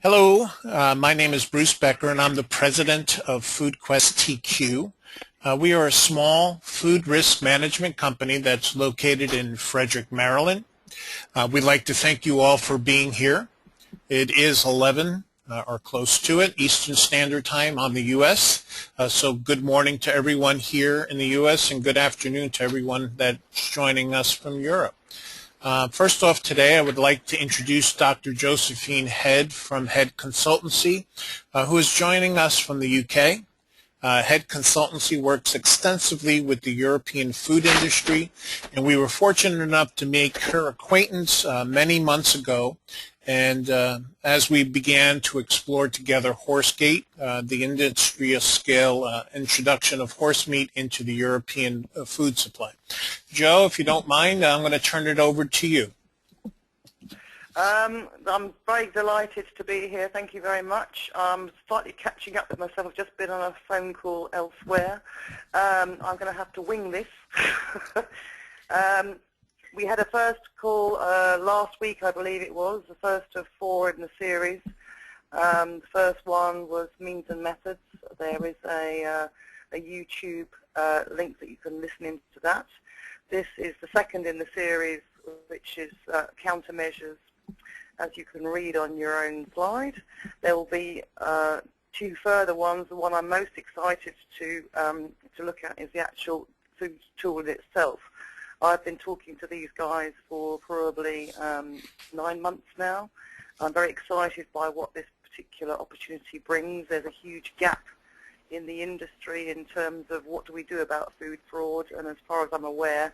Hello, my name is Bruce Becker and I'm the president of FoodQuest TQ. We are a small food risk management company that's located in Frederick, Maryland. We'd like to thank you all for being here. It is 11 or close to it, Eastern Standard Time on the U.S. So good morning to everyone here in the U.S. and good afternoon to everyone that's joining us from Europe. First off today, I would like to introduce Dr. Josephine Head from Head Consultancy, who is joining us from the UK. Head Consultancy works extensively with the European food industry, and we were fortunate enough to make her acquaintance many months ago. And as we began to explore together Horsegate, the industry-scale introduction of horse meat into the European food supply. Joe, if you don't mind, I'm going to turn it over to you. I'm very delighted to be here. Thank you very much. I'm slightly catching up with myself. I've just been on a phone call elsewhere. I'm going to have to wing this. We had a first call last week, I believe it was, the first of 4 in the series. The first one was Means and Methods. There is a YouTube link that you can listen into that. This is the second in the series, which is Countermeasures, as you can read on your own slide. There will be 2 further ones. The one I'm most excited to look at is the actual food tool itself. I've been talking to these guys for probably 9 months now. I'm very excited by what this particular opportunity brings. There's a huge gap in the industry in terms of what do we do about food fraud, and as far as I'm aware,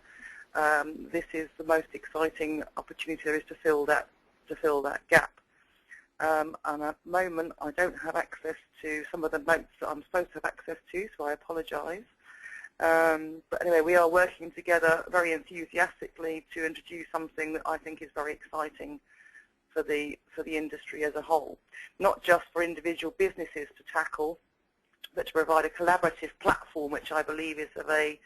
this is the most exciting opportunity there is to fill that gap. And at the moment, I don't have access to some of the notes that I'm supposed to have access to, so I apologise. But anyway, we are working together very enthusiastically to introduce something that I think is very exciting for the industry as a whole. Not just for individual businesses to tackle, but to provide a collaborative platform, which I believe is a very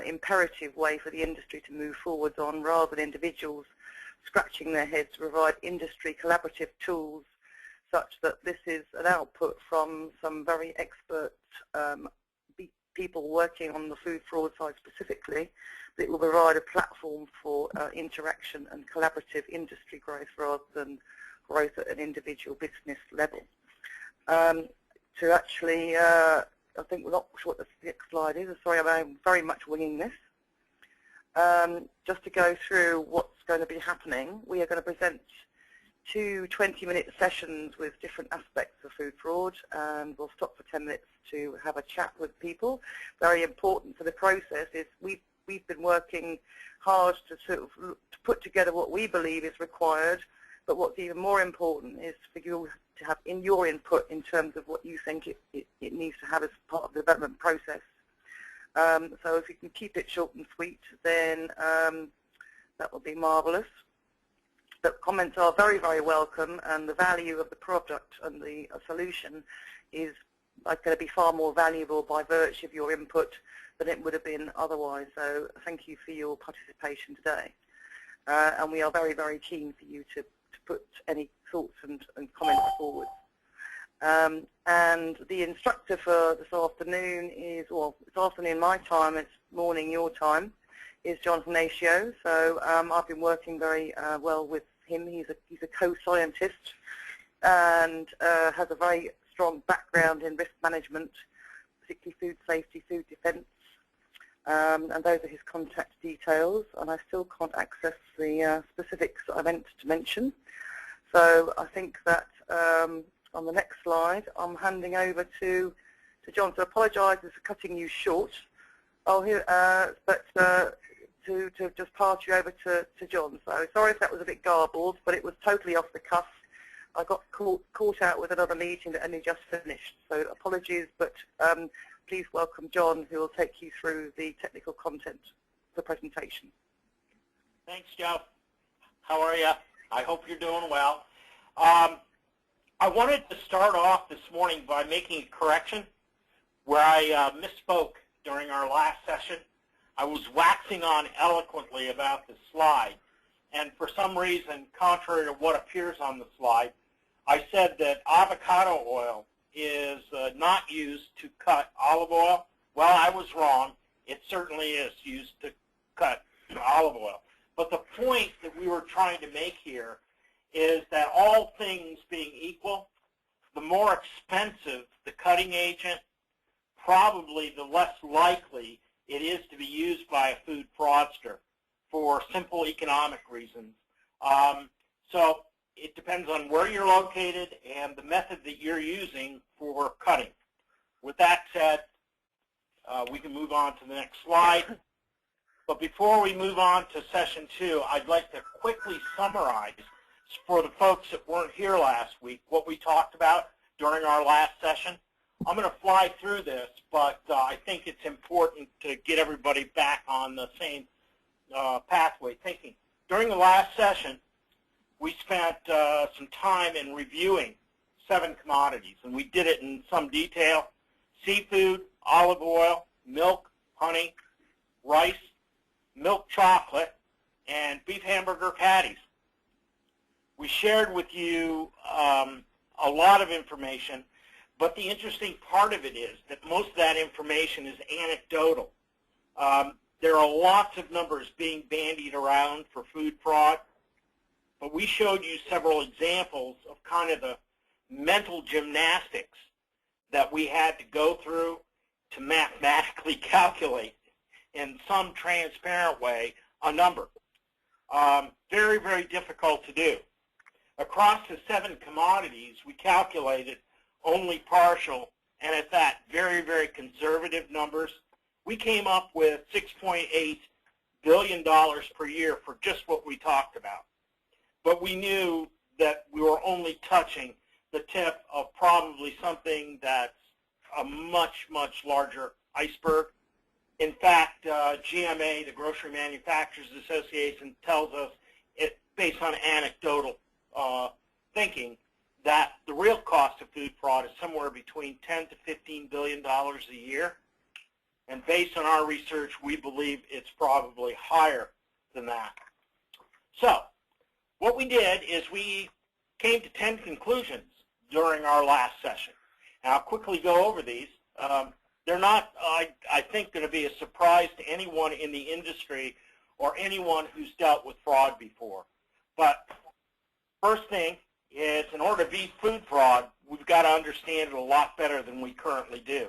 imperative way for the industry to move forwards on, rather than individuals scratching their heads, to provide industry collaborative tools such that this is an output from some very expert people working on the food fraud side specifically, that will provide a platform for interaction and collaborative industry growth rather than growth at an individual business level. To actually, I think we're not sure what the next slide is. Sorry, I'm very much winging this. Just to go through what's going to be happening, we are going to present 2 20-minute sessions with different aspects of food fraud, and we'll stop for 10 minutes to have a chat with people. Very important for the process is we've been working hard to sort of to put together what we believe is required, but what's even more important is for you to have in your input in terms of what you think it needs to have as part of the development process. So if you can keep it short and sweet, then that would be marvellous. But comments are very, very welcome, and the value of the product and the solution is going to be far more valuable by virtue of your input than it would have been otherwise. So thank you for your participation today. And we are very, very keen for you to put any thoughts and comments forward. And the instructor for this afternoon is, well, it's afternoon my time, it's morning your time, is John Ignacio. So I've been working very well with him. He's a co-scientist and has a very strong background in risk management, particularly food safety, food defence, and those are his contact details. And I still can't access the specifics that I meant to mention. So I think that on the next slide, I'm handing over to John. So I apologise for cutting you short. But to just pass you over to John. So sorry if that was a bit garbled, but it was totally off the cuff. I got caught out with another meeting that only just finished. So apologies, but please welcome John, who will take you through the technical content of the presentation. Thanks, Joe. How are you? I hope you're doing well. I wanted to start off this morning by making a correction where I misspoke during our last session. I was waxing on eloquently about the slide, and for some reason, contrary to what appears on the slide, I said that avocado oil is not used to cut olive oil. Well, I was wrong. It certainly is used to cut olive oil. But the point that we were trying to make here is that all things being equal, the more expensive the cutting agent, probably the less likely it is to be used by a food fraudster for simple economic reasons. So it depends on where you're located and the method that you're using for cutting. With that said, we can move on to the next slide. But before we move on to session 2, I'd like to quickly summarize for the folks that weren't here last week what we talked about during our last session. I'm going to fly through this, but I think it's important to get everybody back on the same pathway thinking. During the last session, we spent some time in reviewing 7 commodities, and we did it in some detail: seafood, olive oil, milk, honey, rice, milk chocolate, and beef hamburger patties. We shared with you a lot of information, but the interesting part of it is that most of that information is anecdotal. There are lots of numbers being bandied around for food fraud, but we showed you several examples of kind of the mental gymnastics that we had to go through to mathematically calculate in some transparent way a number. Very, very difficult to do. Across the 7 commodities, we calculated only partial, and at that, very, very conservative numbers. We came up with $6.8 billion per year for just what we talked about. But we knew that we were only touching the tip of probably something that's a much, much larger iceberg. In fact, GMA, the Grocery Manufacturers Association, tells us, based on anecdotal thinking, that the real cost of food fraud is somewhere between $10 to $15 billion a year. And based on our research, we believe it's probably higher than that. So what we did is we came to 10 conclusions during our last session. And I'll quickly go over these. They're not, I think, going to be a surprise to anyone in the industry or anyone who's dealt with fraud before. But first thing is, in order to beat food fraud, we've got to understand it a lot better than we currently do,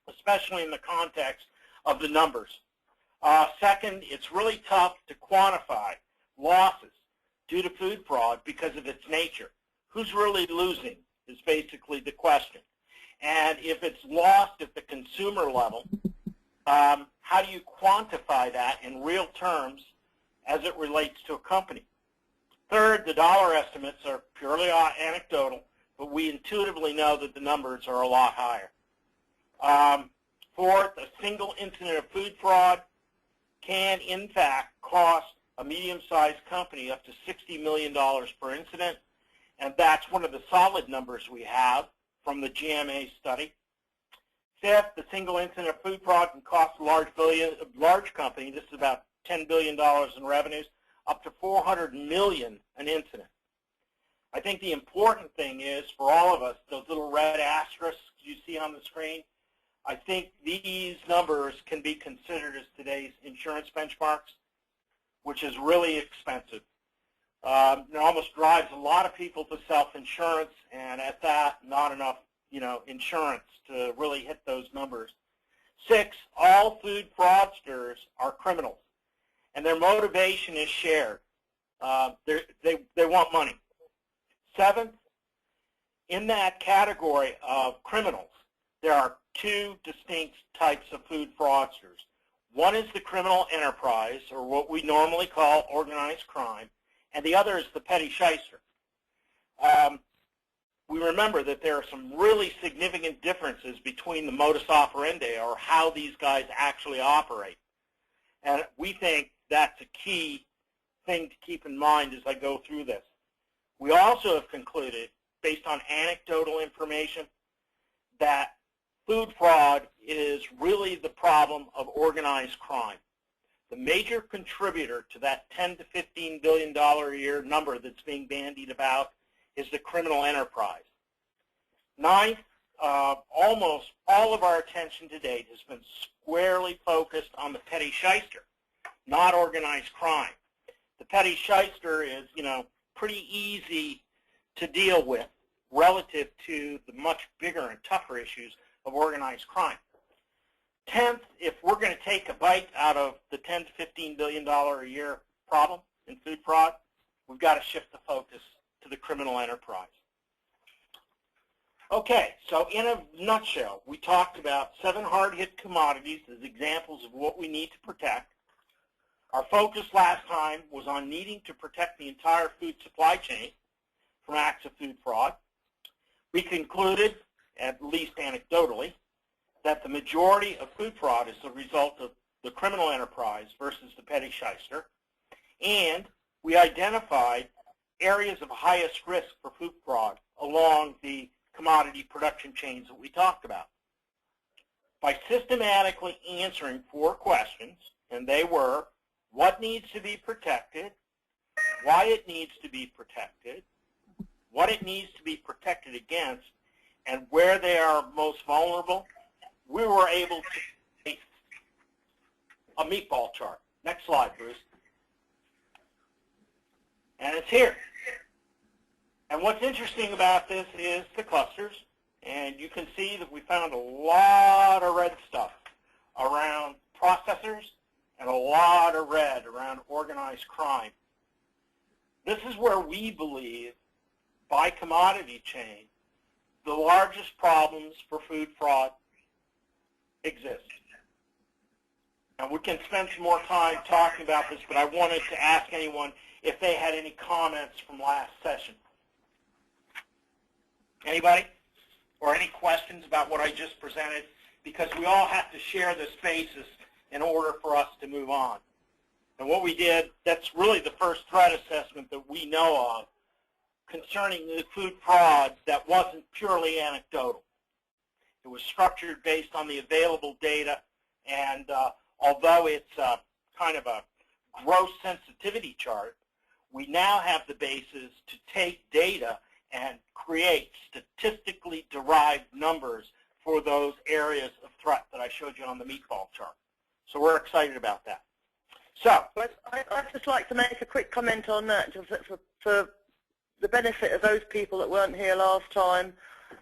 especially in the context of the numbers. Second, it's really tough to quantify losses due to food fraud because of its nature. Who's really losing is basically the question. And if it's lost at the consumer level, how do you quantify that in real terms as it relates to a company? Third, the dollar estimates are purely anecdotal, but we intuitively know that the numbers are a lot higher. Fourth, a single incident of food fraud can, in fact, cost a medium-sized company up to $60 million per incident, and that's one of the solid numbers we have from the GMA study. Fifth, the single incident of food fraud can cost a large company, this is about $10 billion in revenues, up to $400 million an incident. I think the important thing is, for all of us, those little red asterisks you see on the screen, I think these numbers can be considered as today's insurance benchmarks, which is really expensive. It almost drives a lot of people to self-insurance, and at that, not enough, insurance to really hit those numbers. 6, all food fraudsters are criminals, and their motivation is shared. They want money. 7th, in that category of criminals, there are 2 distinct types of food fraudsters. One is the criminal enterprise, or what we normally call organized crime, and the other is the petty shyster. We remember that there are some really significant differences between the modus operandi, or how these guys actually operate. And we think that's a key thing to keep in mind as I go through this. We also have concluded, based on anecdotal information, that food fraud is really the problem of organized crime. The major contributor to that $10 to $15 billion a year number that's being bandied about is the criminal enterprise. Ninth, almost all of our attention to date has been squarely focused on the petty shyster, not organized crime. The petty shyster is, pretty easy to deal with relative to the much bigger and tougher issues of organized crime. 10th, if we're going to take a bite out of the $10 to $15 billion a year problem in food fraud, we've got to shift the focus to the criminal enterprise. Okay, so in a nutshell, we talked about 7 hard-hit commodities as examples of what we need to protect. Our focus last time was on needing to protect the entire food supply chain from acts of food fraud. We concluded, at least anecdotally, that the majority of food fraud is the result of the criminal enterprise versus the petty shyster, and we identified areas of highest risk for food fraud along the commodity production chains that we talked about. By systematically answering 4 questions, and they were, what needs to be protected, why it needs to be protected, what it needs to be protected against, and where they are most vulnerable, we were able to create a meatball chart. Next slide, Bruce. And it's here. And what's interesting about this is the clusters, and you can see that we found a lot of red stuff around processors and a lot of red around organized crime. This is where we believe, by commodity chain, the largest problems for food fraud exist. Now, we can spend some more time talking about this, but I wanted to ask anyone if they had any comments from last session. Anybody? Or any questions about what I just presented? Because we all have to share this basis in order for us to move on. And what we did, that's really the first threat assessment that we know of concerning the food fraud that wasn't purely anecdotal. It was structured based on the available data, and although it's kind of a gross sensitivity chart, we now have the basis to take data and create statistically derived numbers for those areas of threat that I showed you on the meatball chart. So we're excited about that. So I'd just like to make a quick comment on that, just for the benefit of those people that weren't here last time.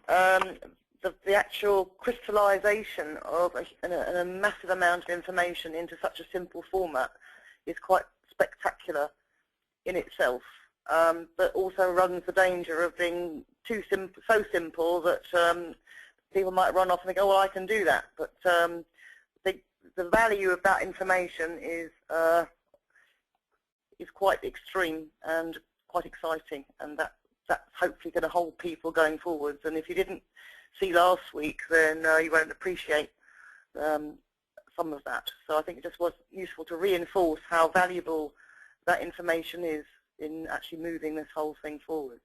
The actual crystallization of a massive amount of information into such a simple format is quite spectacular in itself, but also runs the danger of being so simple that people might run off and think, oh, well, I can do that. But the value of that information is quite extreme and quite exciting, and that's hopefully going to hold people going forwards. And if you didn't see last week, then you won't appreciate some of that. So I think it just was useful to reinforce how valuable that information is in actually moving this whole thing forward.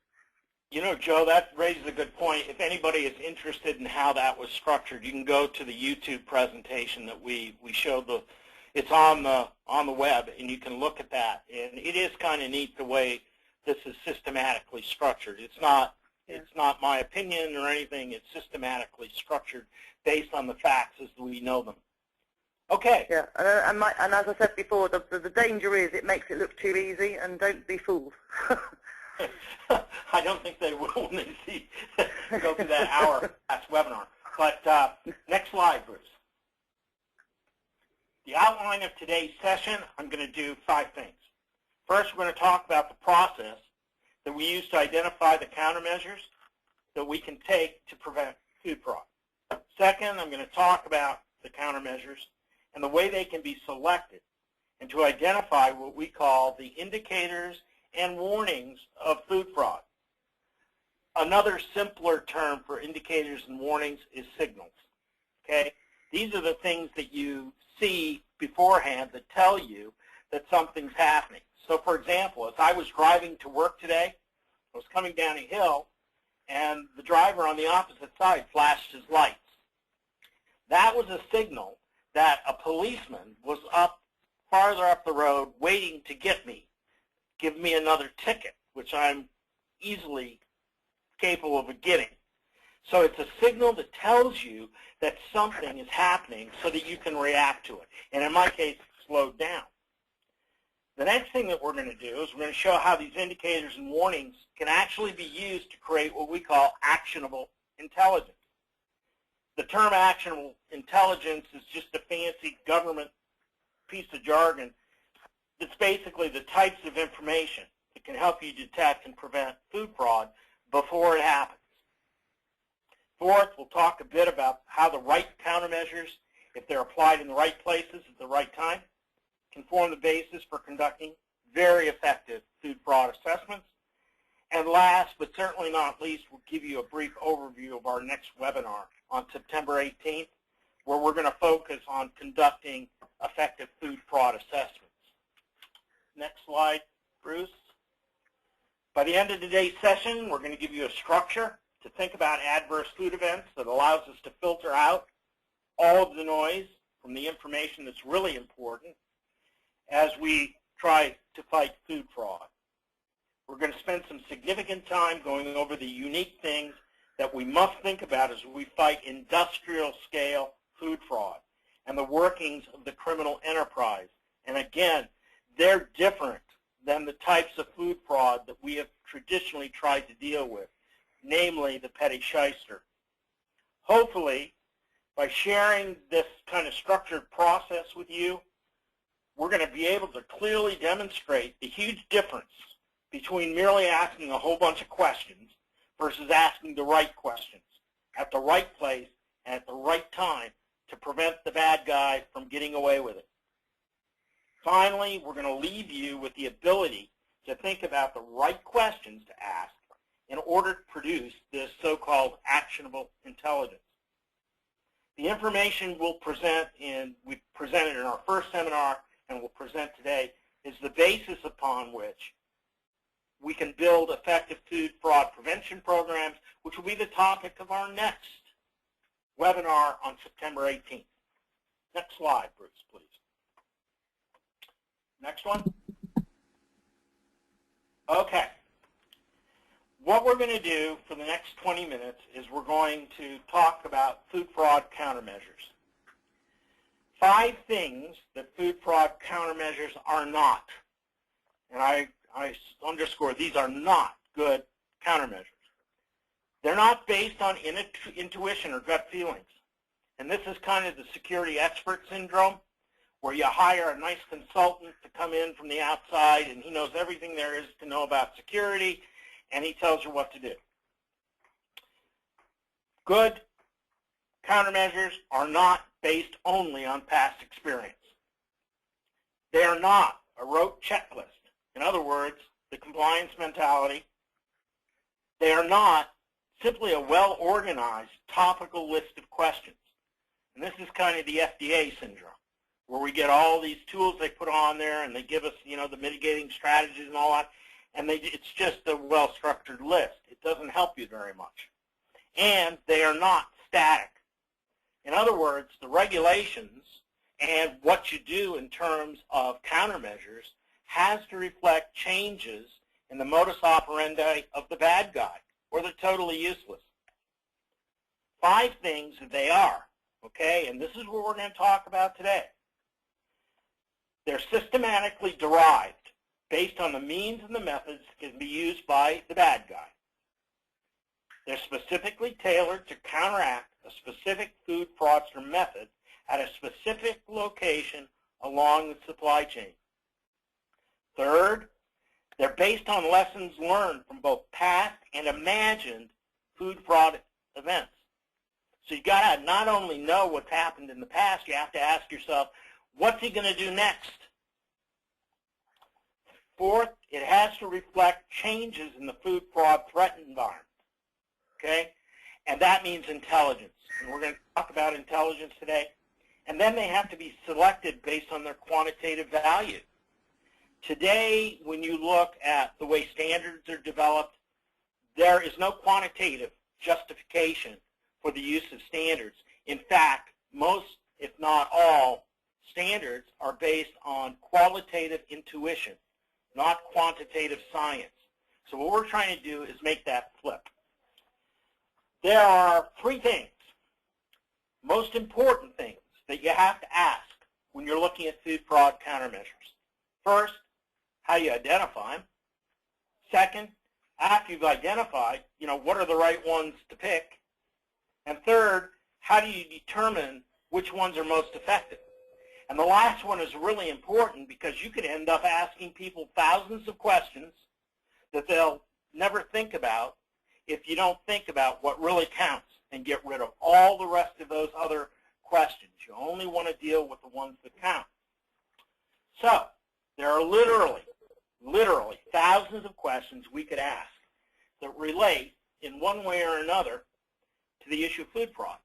You know, Joe, that raises a good point. If anybody is interested in how that was structured, you can go to the YouTube presentation that we showed. It's on the web, and you can look at that. And it is kind of neat the way this is systematically structured. It's not my opinion or anything. It's systematically structured based on the facts as we know them. Okay. Yeah, and as I said before, the danger is it makes it look too easy, and don't be fooled. I don't think they will when they go through that hour-past webinar. But next slide, Bruce. The outline of today's session, I'm going to do 5 things. First, we're going to talk about the process that we use to identify the countermeasures that we can take to prevent food fraud. Second, I'm going to talk about the countermeasures and the way they can be selected, and to identify what we call the indicators and warnings of food fraud. Another simpler term for indicators and warnings is signals. Okay? These are the things that you see beforehand that tell you that something's happening. So for example, as I was driving to work today, I was coming down a hill, and the driver on the opposite side flashed his lights. That was a signal that a policeman was farther up the road waiting to get me, give me another ticket, which I'm easily capable of getting. So it's a signal that tells you that something is happening so that you can react to it. And in my case, it's slowed down. The next thing that we're going to do is we're going to show how these indicators and warnings can actually be used to create what we call actionable intelligence. The term actionable intelligence is just a fancy government piece of jargon that's basically the types of information that can help you detect and prevent food fraud before it happens. Fourth, we'll talk a bit about how the right countermeasures, if they're applied in the right places at the right time, can form the basis for conducting very effective food fraud assessments. And last, but certainly not least, we'll give you a brief overview of our next webinar on September 18th, where we're going to focus on conducting effective food fraud assessments. Next slide, Bruce. By the end of today's session, we're going to give you a structure to think about adverse food events that allows us to filter out all of the noise from the information that's really important as we try to fight food fraud. We're going to spend some significant time going over the unique things that we must think about as we fight industrial-scale food fraud and the workings of the criminal enterprise. And again, they're different than the types of food fraud that we have traditionally tried to deal with, namely the petty shyster. Hopefully, by sharing this kind of structured process with you, we're going to be able to clearly demonstrate the huge difference between merely asking a whole bunch of questions versus asking the right questions at the right place and at the right time to prevent the bad guy from getting away with it. Finally, we're going to leave you with the ability to think about the right questions to ask in order to produce this so-called actionable intelligence. The information we'll present we presented in our first seminar and we'll present today is the basis upon which we can build effective food fraud prevention programs, which will be the topic of our next webinar on September 18th. Next slide, Bruce, please. Next one. Okay. What we're going to do for the next 20 minutes is we're going to talk about food fraud countermeasures. 5 things that food fraud countermeasures are not. And I underscore, these are not good countermeasures. They're not based on intuition or gut feelings. And this is kind of the security expert syndrome, where you hire a nice consultant to come in from the outside and he knows everything there is to know about security and he tells you what to do. Good countermeasures are not based only on past experience. They are not a rote checklist. In other words, the compliance mentality. They are not simply a well-organized topical list of questions. And this is kind of the FDA syndrome, where we get all these tools they put on there and they give us, the mitigating strategies and all that, and it's just a well-structured list. It doesn't help you very much. And they are not static. In other words, the regulations and what you do in terms of countermeasures has to reflect changes in the modus operandi of the bad guy, or they're totally useless. 5 things that they are, okay, and this is what we're going to talk about today. They're systematically derived based on the means and the methods that can be used by the bad guy. They're specifically tailored to counteract a specific food fraudster method at a specific location along the supply chain. Third, they're based on lessons learned from both past and imagined food fraud events. So you got to not only know what's happened in the past, you have to ask yourself, what's he going to do next? Fourth, it has to reflect changes in the food fraud threat environment. Okay? And that means intelligence. And we're going to talk about intelligence today. And then they have to be selected based on their quantitative value. Today, when you look at the way standards are developed, there is no quantitative justification for the use of standards. In fact, most, if not all, standards are based on qualitative intuition, not quantitative science. So what we're trying to do is make that flip. There are three things, most important things, that you have to ask when you're looking at food fraud countermeasures. First, how you identify them. Second, after you've identified, what are the right ones to pick? And third, how do you determine which ones are most effective? And the last one is really important because you could end up asking people thousands of questions that they'll never think about if you don't think about what really counts and get rid of all the rest of those other questions. You only want to deal with the ones that count. So there are literally thousands of questions we could ask that relate in one way or another to the issue of food fraud.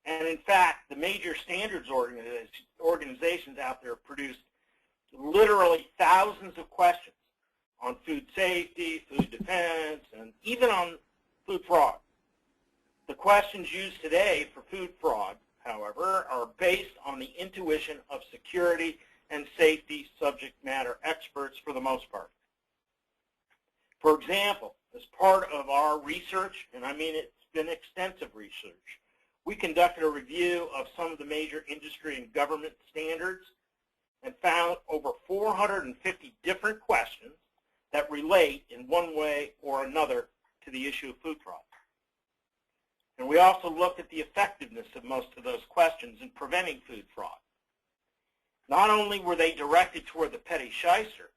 And in fact, the major standards organizations out there produce literally thousands of questions on food safety, food defense, and even on food fraud. The questions used today for food fraud, however, are based on the intuition of security and safety subject matter experts for the most part. For example, as part of our research, and I mean it's been extensive research, we conducted a review of some of the major industry and government standards and found over 450 different questions that relate in one way or another to the issue of food fraud. And we also looked at the effectiveness of most of those questions in preventing food fraud. Not only were they directed toward the petty shyster,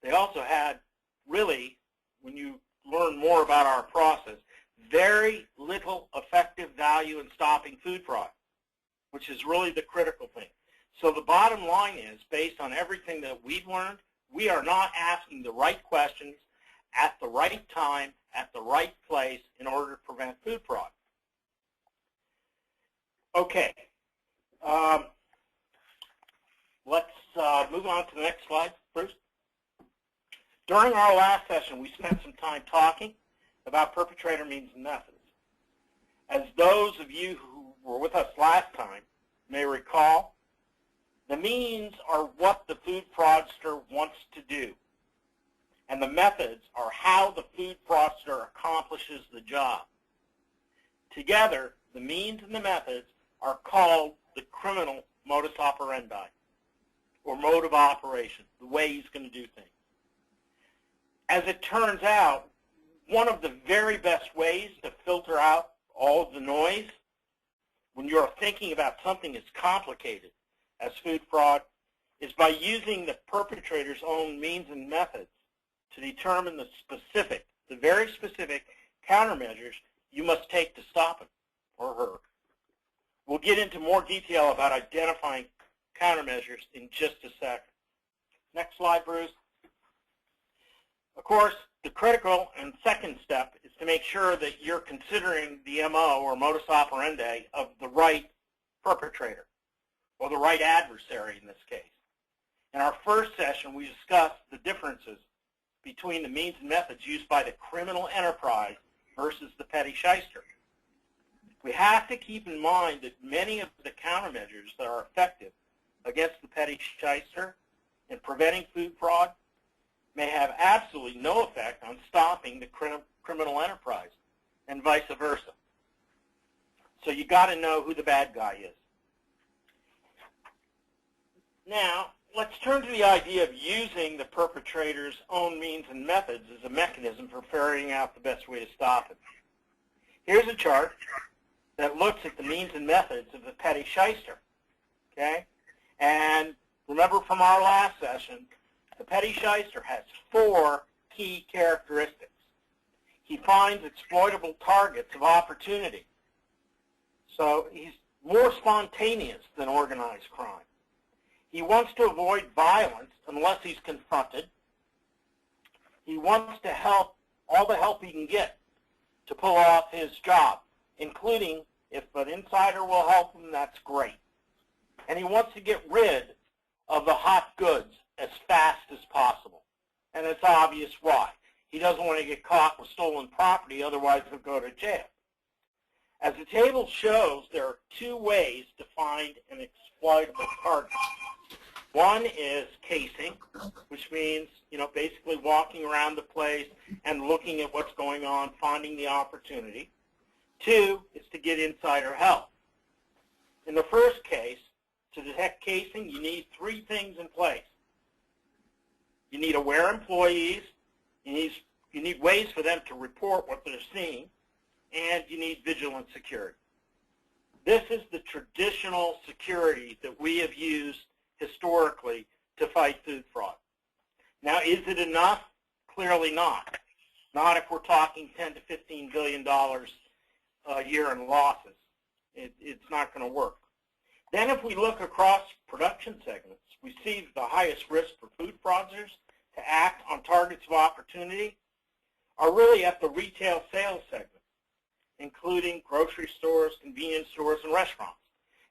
they also had really, when you learn more about our process, very little effective value in stopping food fraud, which is really the critical thing. So the bottom line is, based on everything that we've learned, we are not asking the right questions at the right time, at the right place in order to prevent food fraud. Okay. Let's move on to the next slide, Bruce. During our last session, we spent some time talking about perpetrator means and methods. As those of you who were with us last time may recall, the means are what the food fraudster wants to do, and the methods are how the food fraudster accomplishes the job. Together, the means and the methods are called the criminal modus operandi, or mode of operation, the way he's going to do things. As it turns out, one of the very best ways to filter out all of the noise when you're thinking about something as complicated as food fraud is by using the perpetrator's own means and methods to determine the very specific countermeasures you must take to stop him or her. We'll get into more detail about identifying countermeasures in just a second. Next slide, Bruce. Of course, the critical and second step is to make sure that you're considering the MO, or modus operandi, of the right perpetrator, or the right adversary in this case. In our first session, we discussed the differences between the means and methods used by the criminal enterprise versus the petty shyster. We have to keep in mind that many of the countermeasures that are effective against the petty shyster in preventing food fraud may have absolutely no effect on stopping the criminal enterprise, and vice versa. So you got to know who the bad guy is. Now, let's turn to the idea of using the perpetrator's own means and methods as a mechanism for ferreting out the best way to stop it. Here's a chart that looks at the means and methods of the petty shyster. Okay? And remember from our last session, the petty shyster has 4 key characteristics. He finds exploitable targets of opportunity. So he's more spontaneous than organized crime. He wants to avoid violence unless he's confronted. He wants to help, all the help he can get to pull off his job, including if an insider will help him, that's great. And he wants to get rid of the hot goods as fast as possible. And it's obvious why. He doesn't want to get caught with stolen property, otherwise he'll go to jail. As the table shows, there are 2 ways to find an exploitable target. One is casing, which means, basically walking around the place and looking at what's going on, finding the opportunity. Two is to get insider help. In the first case, to detect casing, you need three things in place. You need aware employees, you need ways for them to report what they're seeing, and you need vigilant security. This is the traditional security that we have used historically to fight food fraud. Now, is it enough? Clearly not. Not if we're talking $10 to $15 billion a year in losses. It's not going to work. Then if we look across production segments, we see the highest risk for food fraudsters to act on targets of opportunity are really at the retail sales segment, including grocery stores, convenience stores, and restaurants.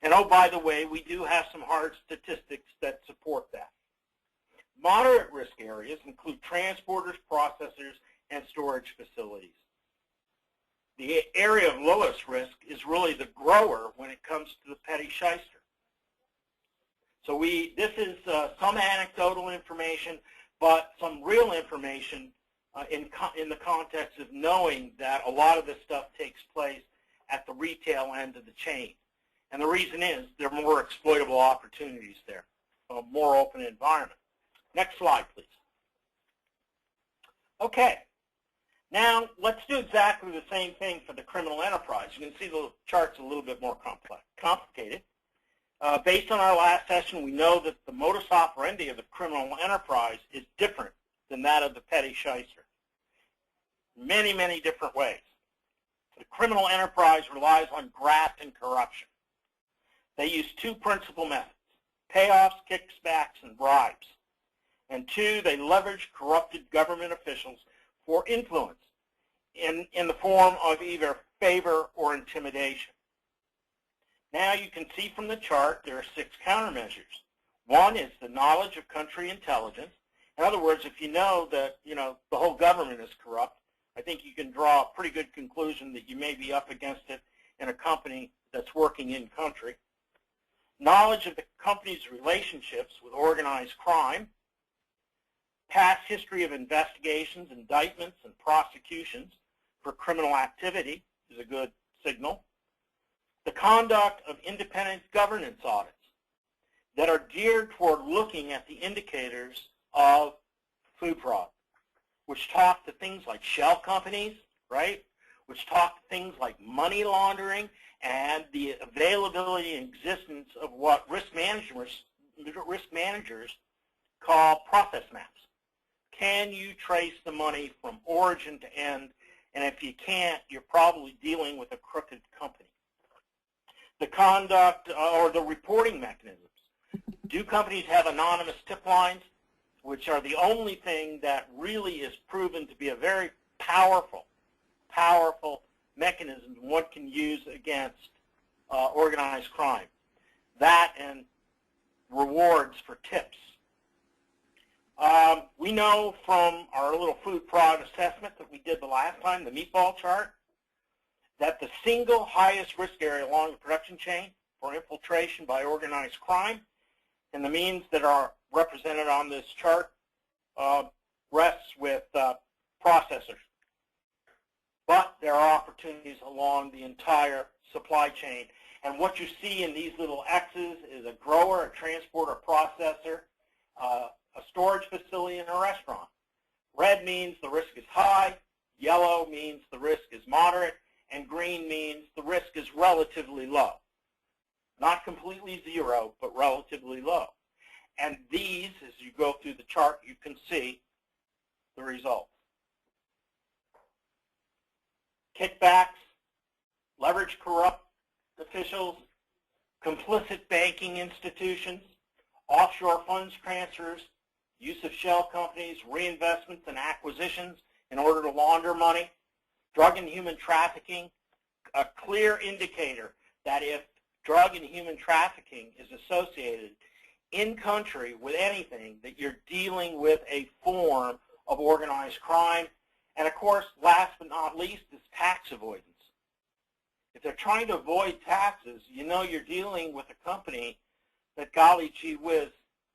And oh, by the way, we do have some hard statistics that support that. Moderate risk areas include transporters, processors, and storage facilities. The area of lowest risk is really the grower when it comes to the petty shyster. So this is some anecdotal information, but some real information in the context of knowing that a lot of this stuff takes place at the retail end of the chain. And the reason is there are more exploitable opportunities there, a more open environment. Next slide, please. Okay. Now, let's do exactly the same thing for the criminal enterprise. You can see the chart's a little bit more complicated. Based on our last session, we know that the modus operandi of the criminal enterprise is different than that of the petty shyster. Many, many different ways. The criminal enterprise relies on graft and corruption. They use two principal methods: payoffs, kickbacks, and bribes. And two, they leverage corrupted government officials for influence in the form of either favor or intimidation. Now you can see from the chart there are 6 countermeasures. One is the knowledge of country intelligence. In other words, if you know that the whole government is corrupt, I think you can draw a pretty good conclusion that you may be up against it in a company that's working in country. Knowledge of the company's relationships with organized crime. Past history of investigations, indictments, and prosecutions for criminal activity is a good signal. The conduct of independent governance audits that are geared toward looking at the indicators of food fraud, which talk to things like shell companies, right? Which talk to things like money laundering and the availability and existence of what risk managers call process maps. Can you trace the money from origin to end? And if you can't, you're probably dealing with a crooked company. The conduct or the reporting mechanisms. Do companies have anonymous tip lines, which are the only thing that really is proven to be a very powerful mechanism one can use against organized crime? That and rewards for tips. We know from our little food fraud assessment that we did the last time, the meatball chart, that the single highest risk area along the production chain for infiltration by organized crime, and the means that are represented on this chart, rests with processors. But there are opportunities along the entire supply chain. And what you see in these little X's is a grower, a transporter, a processor, a storage facility, and a restaurant. Red means the risk is high, yellow means the risk is moderate, and green means the risk is relatively low. Not completely zero, but relatively low. And these, as you go through the chart, you can see the results. Kickbacks, leverage corrupt officials, complicit banking institutions, offshore funds transfers, use of shell companies, reinvestments and acquisitions in order to launder money, drug and human trafficking, a clear indicator that if drug and human trafficking is associated in country with anything, that you're dealing with a form of organized crime. And of course, last but not least, is tax avoidance. If they're trying to avoid taxes, you know you're dealing with a company that, golly gee whiz,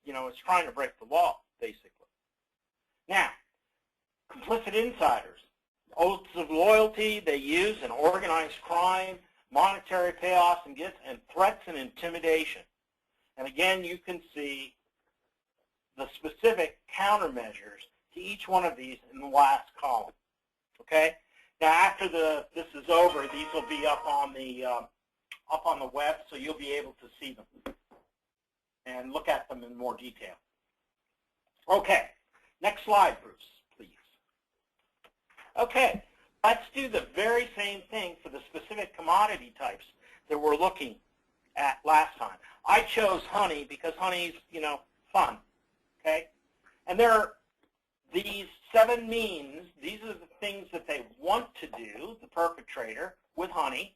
is trying to break the law, basically. Now, complicit insiders, oaths of loyalty they use in organized crime, monetary payoffs and gifts, and threats and intimidation. And again, you can see the specific countermeasures to each one of these in the last column. Okay. Now, after this is over, these will be up on the web, so you'll be able to see them and look at them in more detail. Okay. Next slide, Bruce, please. Okay. Let's do the very same thing for the specific commodity types that we're looking at last time. I chose honey because honey's, fun. Okay? And there are these 7 means. These are the things that they want to do, the perpetrator, with honey.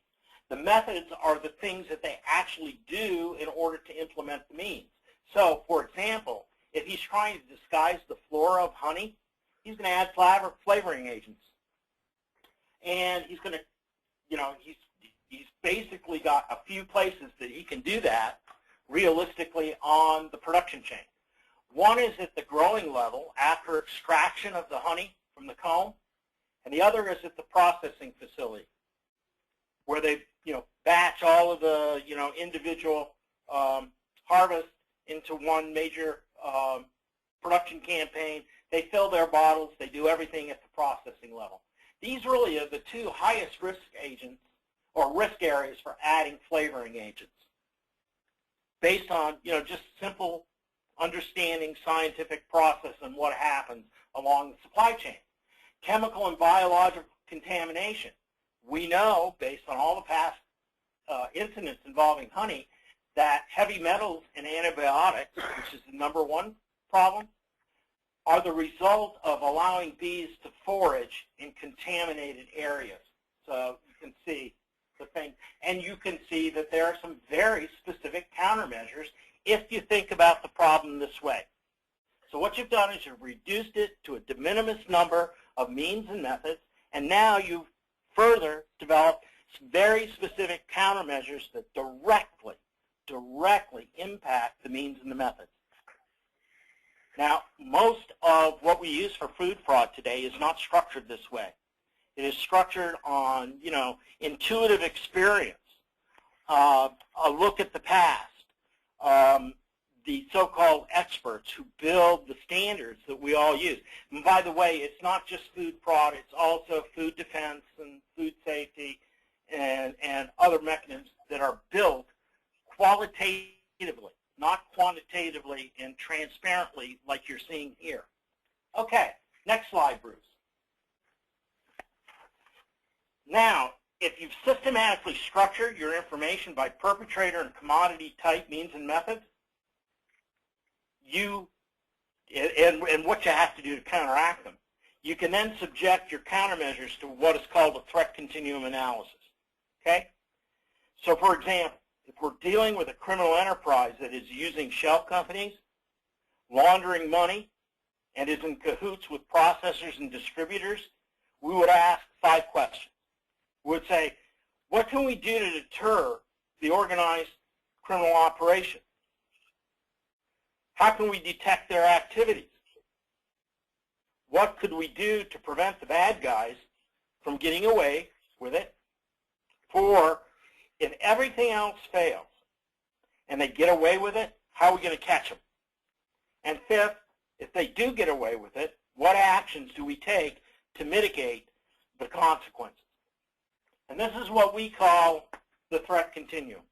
The methods are the things that they actually do in order to implement the means. So, for example, if he's trying to disguise the flora of honey, he's going to add flavoring agents. And he's going to, he's basically got a few places that he can do that realistically on the production chain. One is at the growing level after extraction of the honey from the comb, and the other is at the processing facility where they, batch all of the, individual harvest into one major production campaign. They fill their bottles. They do everything at the processing level. These really are the 2 highest risk agents or risk areas for adding flavoring agents based on, just simple understanding scientific process and what happens along the supply chain. Chemical and biological contamination. We know, based on all the past incidents involving honey, that heavy metals and antibiotics, which is the #1 problem, are the result of allowing bees to forage in contaminated areas. So you can see the thing. And you can see that there are some very specific countermeasures if you think about the problem this way. So what you've done is you've reduced it to a de minimis number of means and methods, and now you've further developed some very specific countermeasures that directly impact the means and the methods. Now, most of what we use for food fraud today is not structured this way. It is structured on, intuitive experience, a look at the past, the so-called experts who build the standards that we all use. And by the way, it's not just food fraud, it's also food defense and food safety and other mechanisms that are built qualitatively, not quantitatively and transparently like you're seeing here. Okay, next slide, Bruce. Now, if you've systematically structured your information by perpetrator and commodity type, means, and methods, and what you have to do to counteract them, you can then subject your countermeasures to what is called a threat continuum analysis. Okay? So, for example, if we're dealing with a criminal enterprise that is using shell companies, laundering money, and is in cahoots with processors and distributors, we would ask 5 questions. We would say, what can we do to deter the organized criminal operation? How can we detect their activities? What could we do to prevent the bad guys from getting away with it? 4, if everything else fails and they get away with it, how are we going to catch them? And 5th, if they do get away with it, what actions do we take to mitigate the consequences? And this is what we call the threat continuum.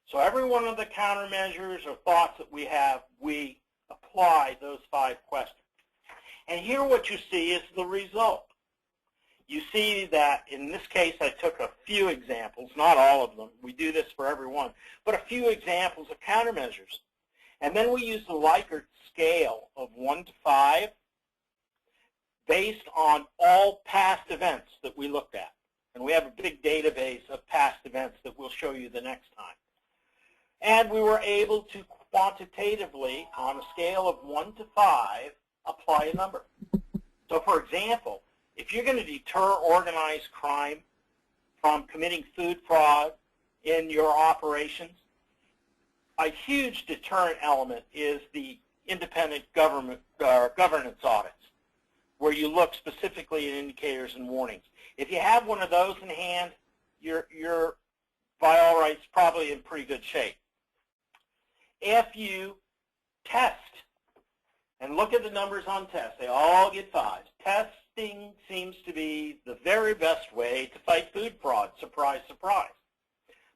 So every one of the countermeasures or thoughts that we have, we apply those 5 questions. And here what you see is the result. You see that in this case I took a few examples, not all of them. We do this for every one, but a few examples of countermeasures. And then we use the Likert scale of 1 to 5 based on all past events that we looked at. And we have a big database of past events that we'll show you the next time. And we were able to quantitatively, on a scale of 1 to 5, apply a number. So for example, if you're going to deter organized crime from committing food fraud in your operations, a huge deterrent element is the independent governance audits, where you look specifically at indicators and warnings. If you have one of those in hand, you're by all rights probably in pretty good shape. If you test and look at the numbers on tests, they all get 5s. Testing seems to be the very best way to fight food fraud. Surprise, surprise.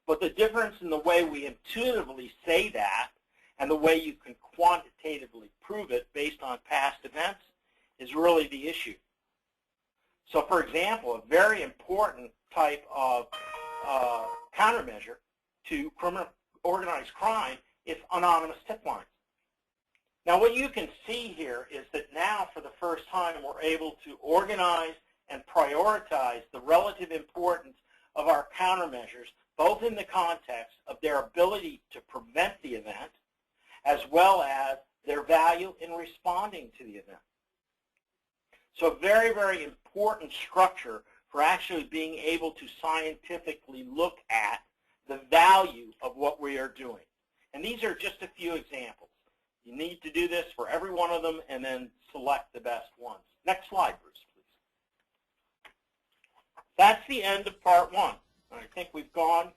But the difference in the way we intuitively say that and the way you can quantitatively prove it based on past events is really the issue. So, for example, a very important type of countermeasure to organized crime is anonymous tip lines. Now, what you can see here is that now, for the first time, we're able to organize and prioritize the relative importance of our countermeasures, both in the context of their ability to prevent the event, as well as their value in responding to the event. So very, very important structure for actually being able to scientifically look at the value of what we are doing. And these are just a few examples. You need to do this for every one of them and then select the best ones. Next slide, Bruce, please. That's the end of part 1. I think we've gone,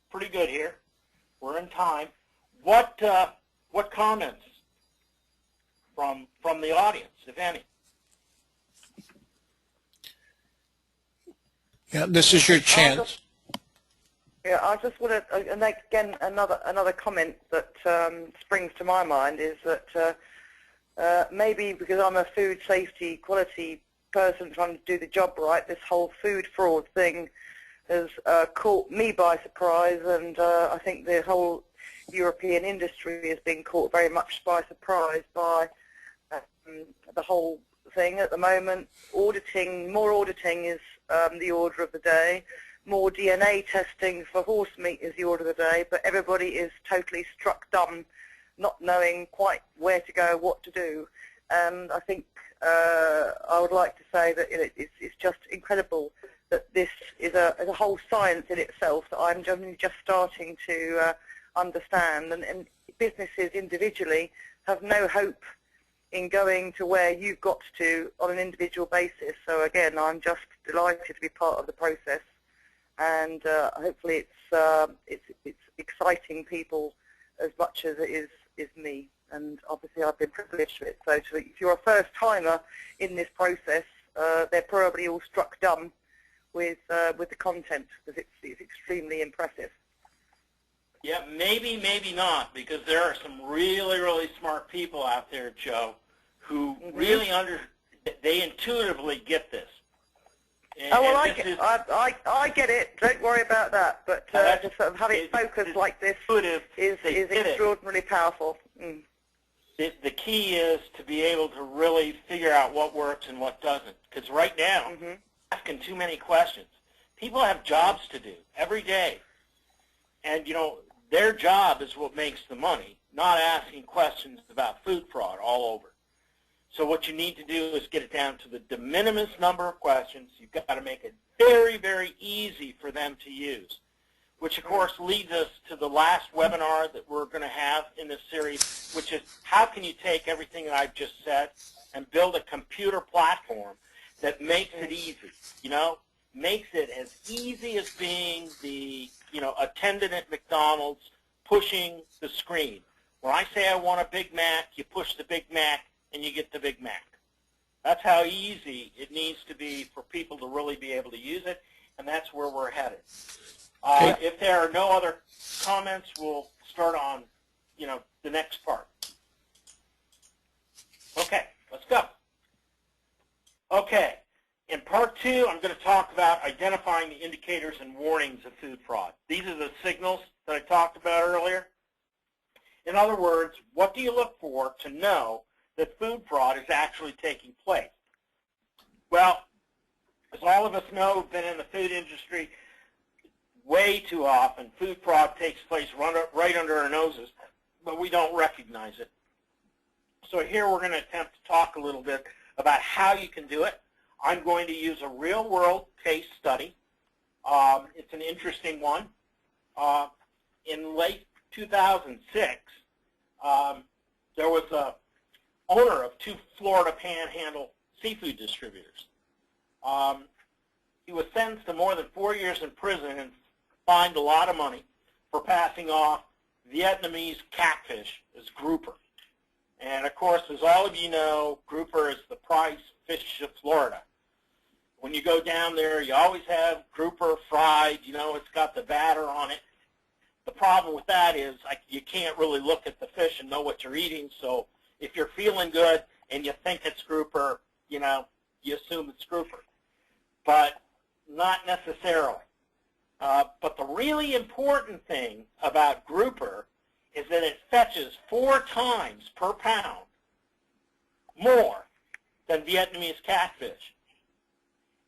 pretty good here. We're in time. What comments from the audience, if any? Yeah, this is your chance. Yeah, I just want to, and again, another comment that springs to my mind is that maybe because I'm a food safety quality person trying to do the job right, this whole food fraud thing has caught me by surprise, and I think the whole European industry has been caught very much by surprise by the whole thing at the moment. More auditing is the order of the day. More DNA testing for horse meat is the order of the day, but everybody is totally struck dumb, not knowing quite where to go, what to do. And I think I would like to say that it's just incredible that this is a whole science in itself that I'm just starting to understand. And businesses individually have no hope in going to where you've got to on an individual basis. So again, I'm just delighted to be part of the process. And hopefully it's exciting people as much as it is me. And obviously I've been privileged with it. So if you're a first timer in this process, they're probably all struck dumb with the content, because it's extremely impressive. Yeah, maybe, maybe not, because there are some really, really smart people out there, Joe, who really they intuitively get this. And, oh, well, I get it. Don't worry about that. But just sort of having it focused like this is extraordinarily powerful. Mm. The key is to be able to really figure out what works and what doesn't. Because right now, asking too many questions. People have jobs to do every day. And, their job is what makes the money, not asking questions about food fraud all over. So what you need to do is get it down to the de minimis number of questions. You've got to make it very, very easy for them to use, which, of course, leads us to the last webinar that we're going to have in this series, which is how can you take everything that I've just said and build a computer platform that makes it easy, makes it as easy as being the, attendant at McDonald's pushing the screen. When I say I want a Big Mac, you push the Big Mac, and you get the Big Mac. That's how easy it needs to be for people to really be able to use it, and that's where we're headed. If there are no other comments, we'll start on, the next part. Okay, let's go. Okay, in part 2, I'm going to talk about identifying the indicators and warnings of food fraud. These are the signals that I talked about earlier. In other words, what do you look for to know that food fraud is actually taking place? Well, as all of us know who've been in the food industry, way too often food fraud takes place right under our noses, but we don't recognize it. So here we're going to attempt to talk a little bit about how you can do it. I'm going to use a real-world case study. It's an interesting one. In late 2006, there was a owner of 2 Florida Panhandle seafood distributors. He was sentenced to more than 4 years in prison and fined a lot of money for passing off Vietnamese catfish as grouper. And of course, as all of you know, grouper is the prize fish of Florida. When you go down there, you always have grouper fried. You know, it's got the batter on it. The problem with that is you can't really look at the fish and know what you're eating. So if you're feeling good and you think it's grouper, you know, you assume it's grouper. But not necessarily. But the really important thing about grouper is that it fetches 4 times per pound more than Vietnamese catfish.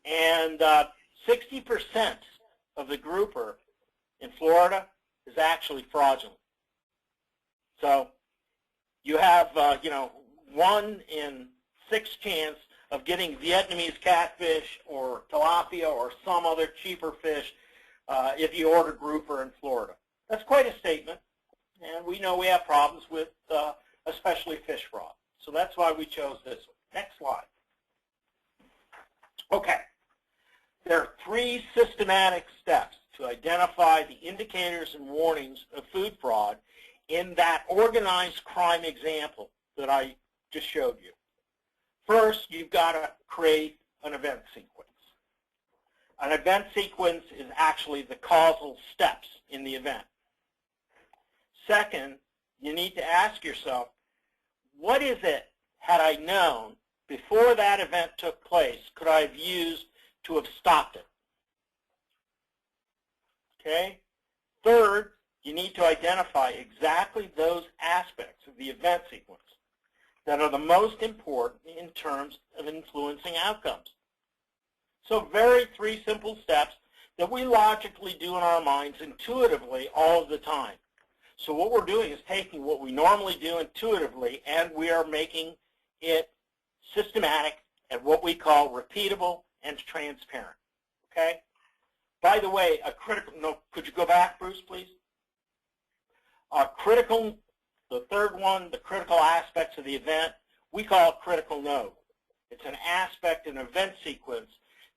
And 60% of the grouper in Florida is actually fraudulent. So you have, you know, 1 in 6 chance of getting Vietnamese catfish or tilapia or some other cheaper fish if you order grouper in Florida. That's quite a statement, and we know we have problems with especially fish fraud. So that's why we chose this one. Next slide. Okay. There are 3 systematic steps to identify the indicators and warnings of food fraud in that organized crime example that I just showed you. First, you've got to create an event sequence. An event sequence is actually the causal steps in the event. Second, you need to ask yourself, what is it, had I known before that event took place, could I have used to have stopped it? Okay? Third, you need to identify exactly those aspects of the event sequence that are the most important in terms of influencing outcomes. So 3 simple steps that we logically do in our minds intuitively all of the time. So what we're doing is taking what we normally do intuitively and we are making it systematic and what we call repeatable and transparent. Okay? By the way, could you go back, Bruce, please? The third one, the critical aspects of the event, we call it critical node. It's an aspect, an event sequence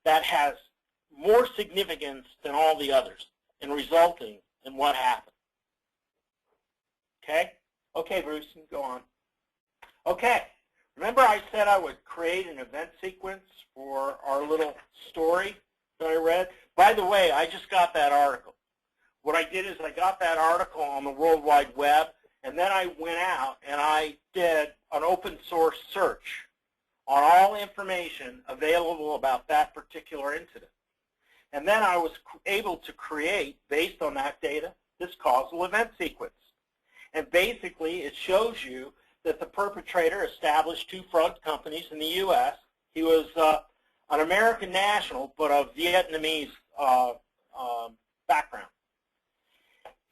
that has more significance than all the others in resulting in what happened. Okay? Okay, Bruce, you can go on. Okay. Remember I said I would create an event sequence for our little story that I read? By the way, I just got that article. What I did is I got that article on the World Wide Web, and then I went out and I did an open source search on all information available about that particular incident. And then I was able to create, based on that data, this causal event sequence. And basically it shows you that the perpetrator established 2 fraud companies in the U.S. He was an American national, but of Vietnamese background.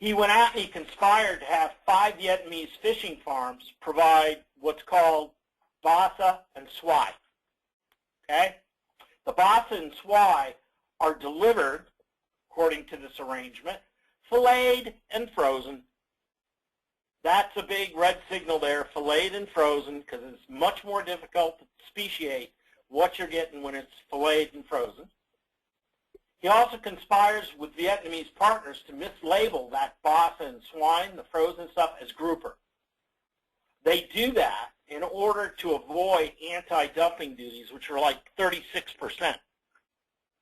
He went out and he conspired to have 5 Vietnamese fishing farms provide what's called basa and swai. Okay? The basa and swai are delivered, according to this arrangement, filleted and frozen. That's a big red signal there, filleted and frozen, because it's much more difficult to speciate what you're getting when it's filleted and frozen. He also conspires with Vietnamese partners to mislabel that basa and swine, the frozen stuff, as grouper. They do that in order to avoid anti-dumping duties, which are like 36%.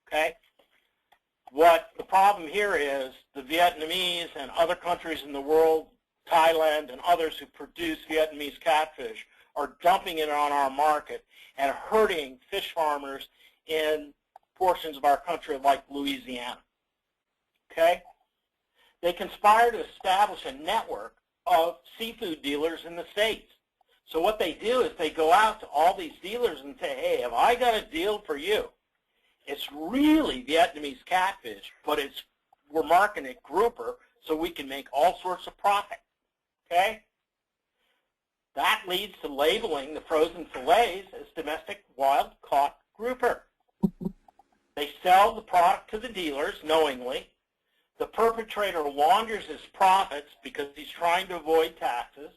Okay? What the problem here is, the Vietnamese and other countries in the world, Thailand and others who produce Vietnamese catfish, are dumping it on our market and hurting fish farmers in portions of our country like Louisiana. Okay? They conspire to establish a network of seafood dealers in the States. So what they do is they go out to all these dealers and say, hey, have I got a deal for you? It's really Vietnamese catfish, but we're marketing it grouper so we can make all sorts of profit. Okay? That leads to labeling the frozen fillets as domestic wild-caught grouper. They sell the product to the dealers knowingly. The perpetrator launders his profits because he's trying to avoid taxes.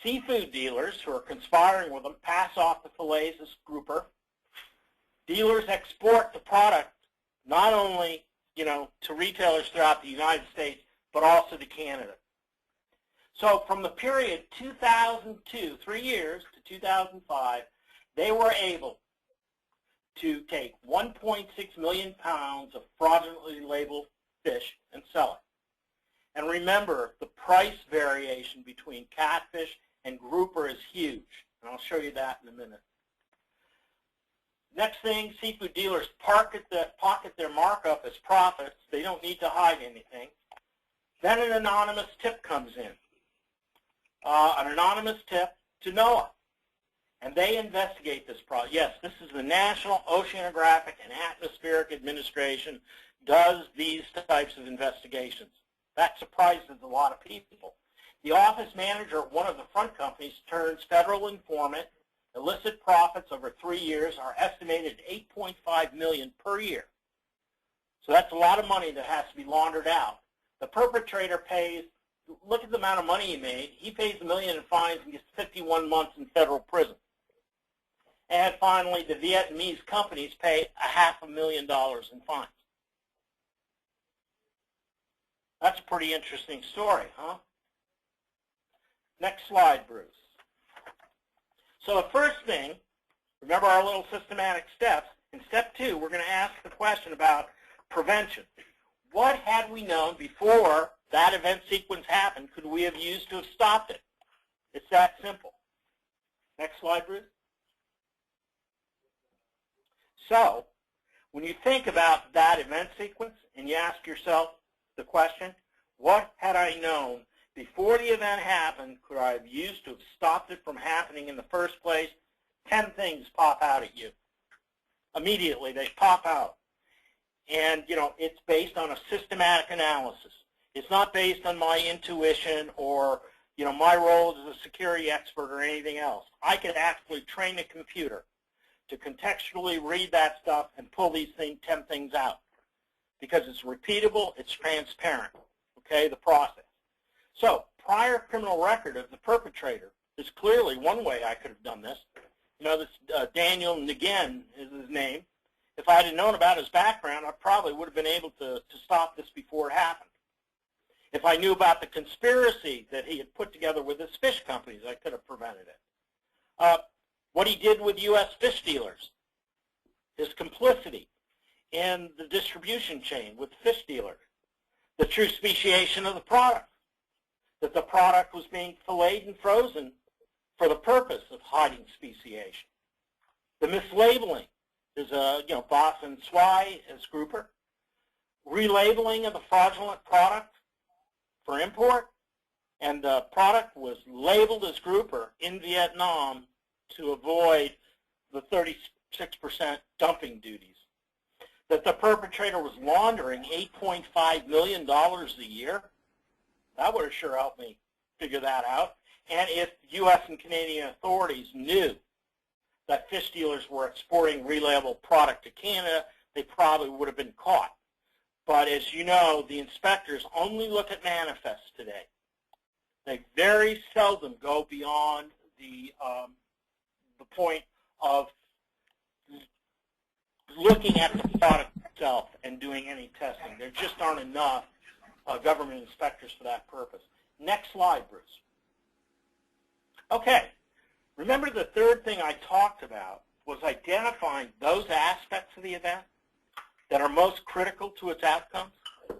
Seafood dealers who are conspiring with him pass off the fillets as grouper. Dealers export the product not only, to retailers throughout the United States, but also to Canada. So from the period 2002, 3 years, to 2005, they were able to take 1.6 million pounds of fraudulently labeled fish and sell it. And remember, the price variation between catfish and grouper is huge, and I'll show you that in a minute. Next thing, seafood dealers pocket their markup as profits. They don't need to hide anything. Then an anonymous tip comes in, an anonymous tip to NOAA, and they investigate this problem. Yes, this is the National Oceanographic and Atmospheric Administration does these types of investigations. That surprises a lot of people. The office manager of one of the front companies turns federal informant. Illicit profits over 3 years are estimated at $8.5 million per year. So that's a lot of money that has to be laundered out. The perpetrator pays, look at the amount of money he made. He pays $1 million in fines and gets 51 months in federal prison. And finally, the Vietnamese companies pay $500,000 in fines. That's a pretty interesting story, huh? Next slide, Bruce. So the first thing, remember our little systematic steps. In step 2, we're going to ask the question about prevention. What had we known before that event sequence happened could we have used to have stopped it? It's that simple. Next slide, Bruce. So when you think about that event sequence and you ask yourself the question, what had I known before the event happened could I have used to have stopped it from happening in the first place? 10 things pop out at you. Immediately, they pop out. And, it's based on a systematic analysis. It's not based on my intuition or, my role as a security expert or anything else. I could actually train a computer to contextually read that stuff and pull these 10 things out because it's repeatable, it's transparent, okay, the process. So, prior criminal record of the perpetrator is clearly one way I could have done this. This Daniel Nguyen is his name. If I had known about his background, I probably would have been able to stop this before it happened. If I knew about the conspiracy that he had put together with his fish companies, I could have prevented it. What he did with U.S. fish dealers, his complicity in the distribution chain with fish dealers, the true speciation of the product, that the product was being filleted and frozen for the purpose of hiding speciation. The mislabeling is Boss and Swy as grouper. Relabeling of the fraudulent product for import, and the product was labeled as grouper in Vietnam to avoid the 36% dumping duties. That the perpetrator was laundering $8.5 million a year. That would have sure helped me figure that out. And if U.S. and Canadian authorities knew that fish dealers were exporting relabeled product to Canada, they probably would have been caught. But as you know, the inspectors only look at manifests today. They very seldom go beyond the point of looking at the product itself and doing any testing. There just aren't enough government inspectors for that purpose. Next slide, Bruce. Okay, remember the third thing I talked about was identifying those aspects of the event that are most critical to its outcomes? It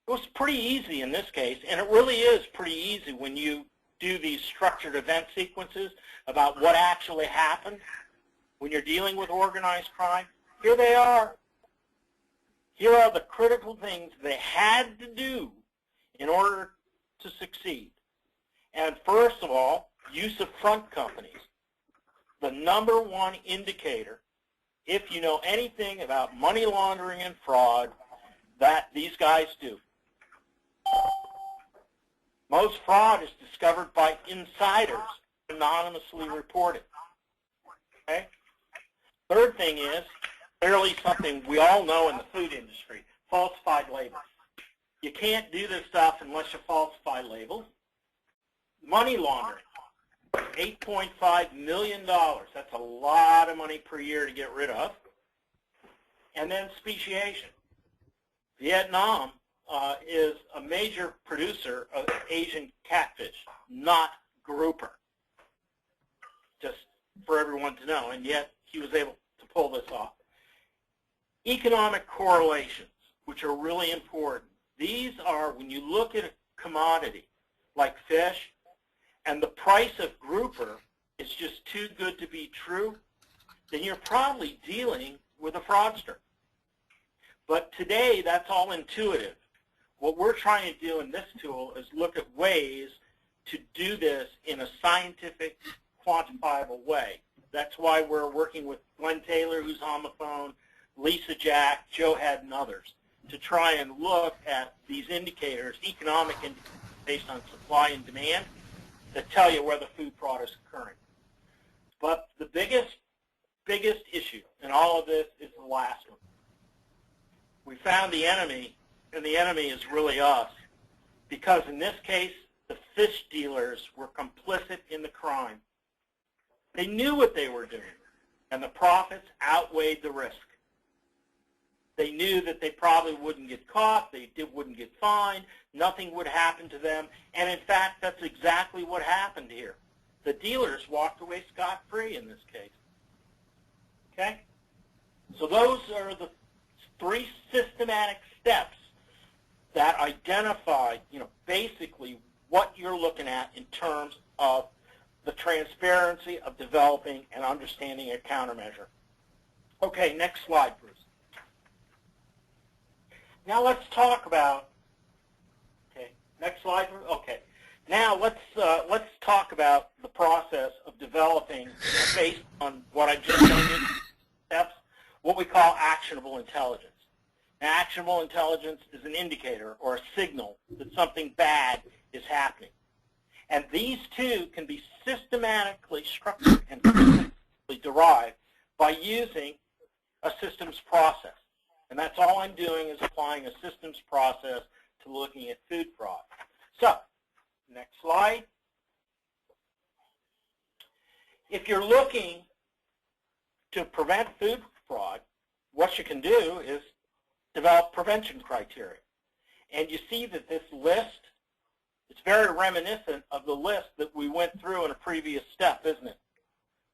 was pretty easy in this case, and it really is pretty easy when you do these structured event sequences about what actually happened when you're dealing with organized crime. Here they are. Here are the critical things they had to do in order to succeed. And first of all, use of front companies. The number one indicator, if you know anything about money laundering and fraud, that these guys do. Most fraud is discovered by insiders, anonymously reported. Okay? Third thing is, clearly something we all know in the food industry, falsified labels. You can't do this stuff unless you falsify labels. Money laundering, $8.5 million. That's a lot of money per year to get rid of. And then speciation. Vietnam is a major producer of Asian catfish, not grouper. Just for everyone to know, and yet he was able to pull this off. Economic correlations, which are really important. These are when you look at a commodity like fish and the price of grouper is just too good to be true, then you're probably dealing with a fraudster. But today, that's all intuitive. What we're trying to do in this tool is look at ways to do this in a scientific, quantifiable way. That's why we're working with Glenn Taylor, who's on the phone, Lisa Jack, Joe Head, and others, to try and look at these indicators, economic indicators based on supply and demand, that tell you where the food fraud is occurring. But the biggest issue in all of this is the last one. We found the enemy, and the enemy is really us, because in this case, the fish dealers were complicit in the crime. They knew what they were doing, and the profits outweighed the risk. They knew that they probably wouldn't get caught, they wouldn't get fined, nothing would happen to them, and in fact, that's exactly what happened here. The dealers walked away scot-free in this case. Okay? So those are the 3 systematic steps that identify, basically what you're looking at in terms of the transparency of developing and understanding a countermeasure. Okay, next slide, Bruce. Now let's talk about, next slide, Bruce. Okay. Now let's talk about the process of developing, based on what I've just shown you, steps, what we call actionable intelligence. Now, actionable intelligence is an indicator or a signal that something bad is happening. And these two can be systematically structured and systematically derived by using a systems process. And that's all I'm doing is applying a systems process to looking at food fraud. So, next slide. If you're looking to prevent food fraud, what you can do is develop prevention criteria. And you see that this list, it's very reminiscent of the list that we went through in a previous step, isn't it?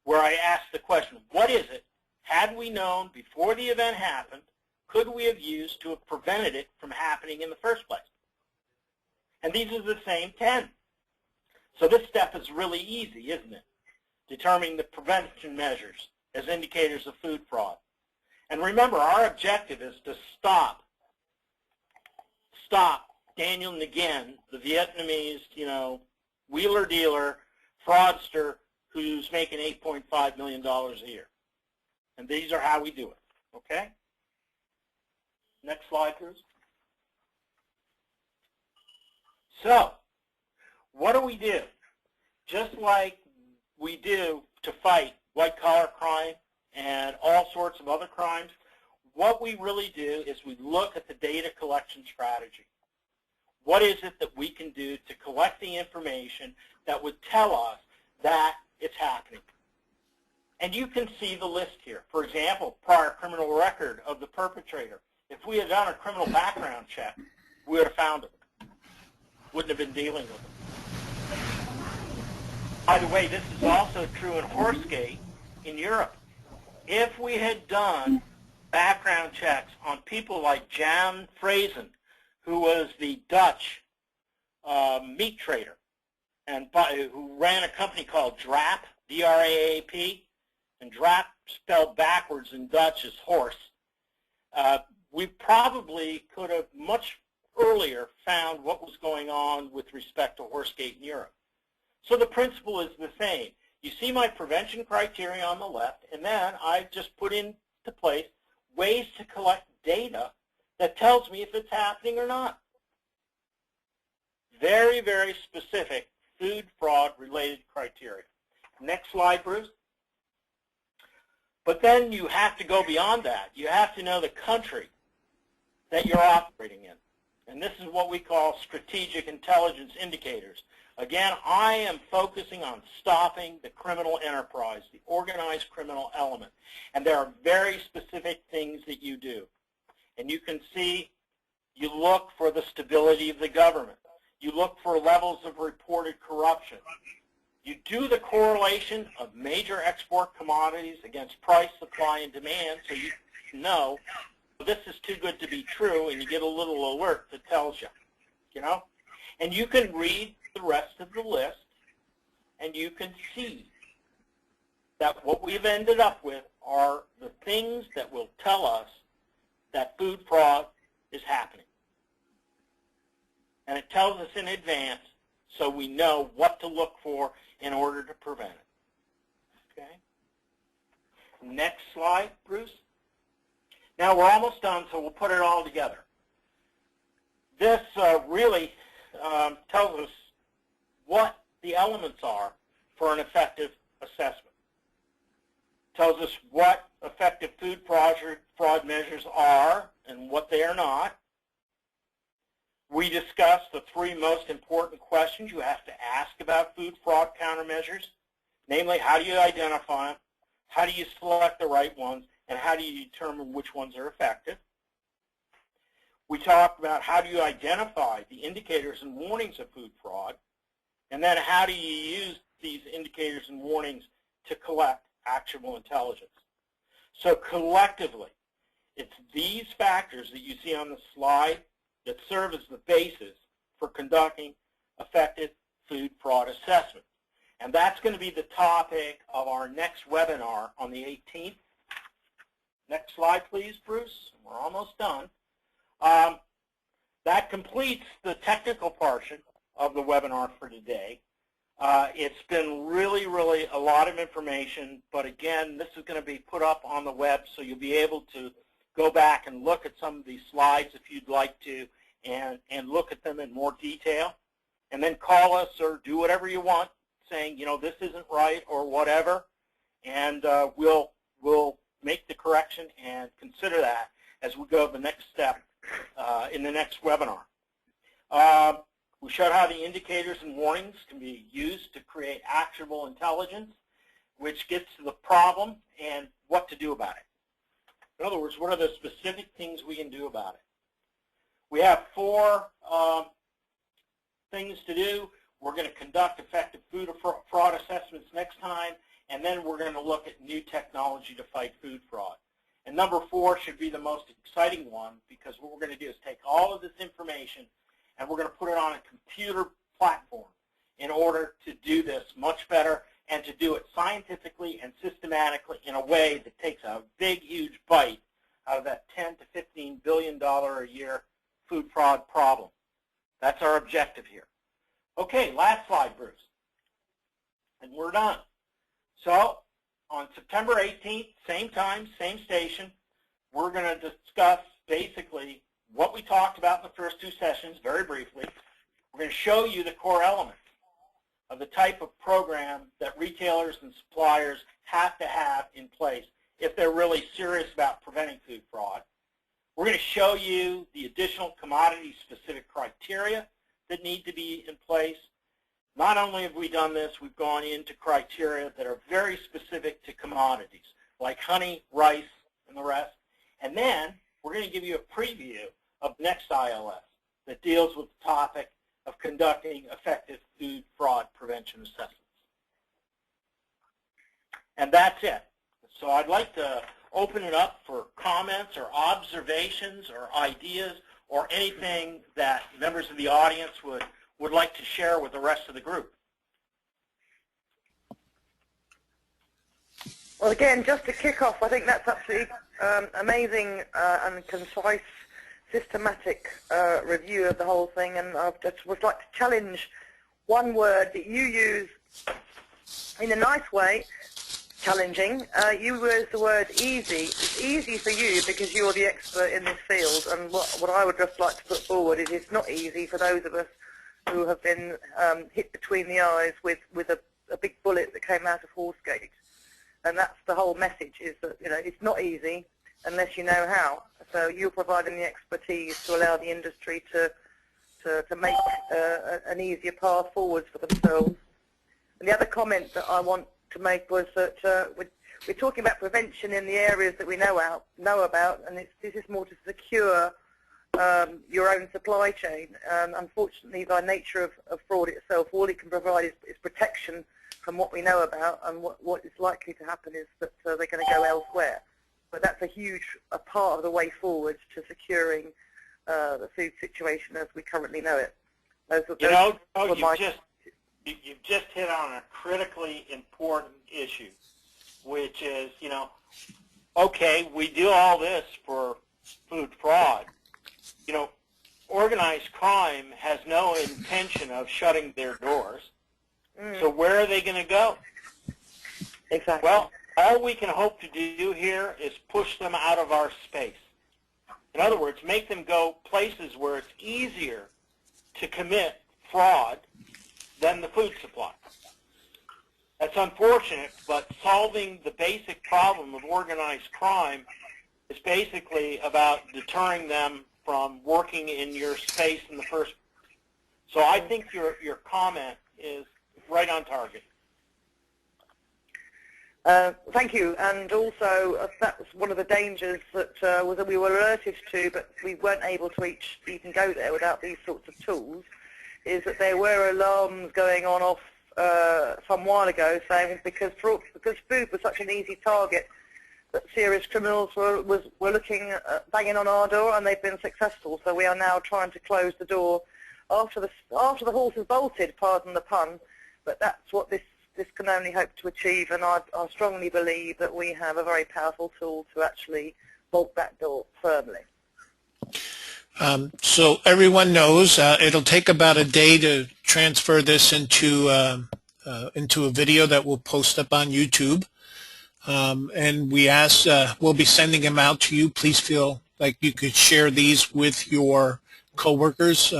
Where I asked the question, what is it, had we known before the event happened, could we have used to have prevented it from happening in the first place? And these are the same 10. So this step is really easy, isn't it? Determining the prevention measures as indicators of food fraud. And remember, our objective is to stop Daniel Nguyen, the Vietnamese, wheeler dealer, fraudster, who's making $8.5 million a year. And these are how we do it, okay? Next slide, please. So, what do we do? Just like we do to fight white-collar crime and all sorts of other crimes, what we really do is we look at the data collection strategy. What is it that we can do to collect the information that would tell us that it's happening? And you can see the list here. For example, prior criminal record of the perpetrator. If we had done a criminal background check, we would have found him. Wouldn't have been dealing with him. By the way, this is also true in Horsegate in Europe. If we had done background checks on people like Jan Frazen, who was the Dutch meat trader, and who ran a company called DRAAP, D-R-A-A-P, and DRAAP spelled backwards in Dutch is horse, we probably could have much earlier found what was going on with respect to Horsegate in Europe. So the principle is the same. You see my prevention criteria on the left, and then I just put into place ways to collect data that tells me if it's happening or not. Very, very specific food fraud related criteria. Next slide, Bruce. But then you have to go beyond that. You have to know the country that you're operating in. and this is what we call strategic intelligence indicators. Again, I am focusing on stopping the criminal enterprise, the organized criminal element. And there are very specific things that you do. And you can see, you look for the stability of the government. You look for levels of reported corruption. You do the correlation of major export commodities against price, supply, and demand, so you know this is too good to be true, and you get a little alert that tells you, And you can read the rest of the list, and you can see that what we've ended up with are the things that will tell us that food fraud is happening. And it tells us in advance so we know what to look for in order to prevent it. Okay? Next slide, Bruce. Now we're almost done, so we'll put it all together. This really tells us what the elements are for an effective assessment. Tells us what effective food fraud measures are and what they are not. We discussed the 3 most important questions you have to ask about food fraud countermeasures, namely, how do you identify them, how do you select the right ones, and how do you determine which ones are effective. We talked about how do you identify the indicators and warnings of food fraud, and then how do you use these indicators and warnings to collect actionable intelligence. So collectively, it's these factors that you see on the slide that serve as the basis for conducting effective food fraud assessment. And that's going to be the topic of our next webinar on the 18th. Next slide, please, Bruce. We're almost done. That completes the technical portion of the webinar for today. It's been really a lot of information, but again, this is going to be put up on the web, so you'll be able to go back and look at some of these slides if you'd like to, and look at them in more detail, and then call us or do whatever you want, saying, this isn't right or whatever, and we'll make the correction and consider that as we go to the next step in the next webinar. We showed how the indicators and warnings can be used to create actionable intelligence, which gets to the problem and what to do about it. In other words, what are the specific things we can do about it? We have 4 things to do. We're going to conduct effective food fraud assessments next time, and then we're going to look at new technology to fight food fraud. And number 4 should be the most exciting one, because what we're going to do is take all of this information and we're going to put it on a computer platform in order to do this much better and to do it scientifically and systematically in a way that takes a big, huge bite out of that $10 to $15 billion a year food fraud problem. That's our objective here. Okay, last slide, Bruce. And we're done. So on September 18th, same time, same station, we're going to discuss basically what we talked about in the first 2 sessions very briefly. We're going to show you the core elements of the type of program that retailers and suppliers have to have in place if they're really serious about preventing food fraud. We're going to show you the additional commodity-specific criteria that need to be in place. Not only have we done this, we've gone into criteria that are very specific to commodities, like honey, rice, and the rest. And then we're going to give you a preview of next ILS that deals with the topic of conducting effective food fraud prevention assessments. And that's it. So I'd like to open it up for comments or observations or ideas or anything that members of the audience would like to share with the rest of the group. Well, again, just to kick off, I think that's absolutely amazing and concise, systematic review of the whole thing, and I just would like to challenge one word that you use in a nice way, challenging. You use the word easy. It's easy for you because you're the expert in this field, and what I would just like to put forward is it's not easy for those of us who have been hit between the eyes with a big bullet that came out of Horse Gate. And that's the whole message, is that it's not easy, unless you know how. So you're providing the expertise to allow the industry to make an easier path forwards for themselves. And the other comment that I want to make was that we're talking about prevention in the areas that we know about, and this is more to secure your own supply chain. Unfortunately, by nature of fraud itself, all it can provide is protection from what we know about, and what is likely to happen is that they're going to go elsewhere. But that's a huge part of the way forward to securing the food situation as we currently know it. You've just hit on a critically important issue, which is, okay, we do all this for food fraud. Organized crime has no intention of shutting their doors. So where are they going to go? Exactly. Well, all we can hope to do here is push them out of our space. In other words, make them go places where it's easier to commit fraud than the food supply. That's unfortunate, but solving the basic problem of organized crime is basically about deterring them from working in your space in the first place. So I think your comment is right on target. Thank you. And also, that was one of the dangers that we were alerted to, but we weren't able to even go there without these sorts of tools, is that there were alarms going off some while ago saying because food was such an easy target that serious criminals were looking banging on our door, and they've been successful. So we are now trying to close the door after the horse has bolted, pardon the pun, but that's what this can only hope to achieve, and I strongly believe that we have a very powerful tool to actually bolt that door firmly. So everyone knows it'll take about a day to transfer this into a video that we'll post up on YouTube. And we ask, we'll be sending them out to you. Please feel like you could share these with your coworkers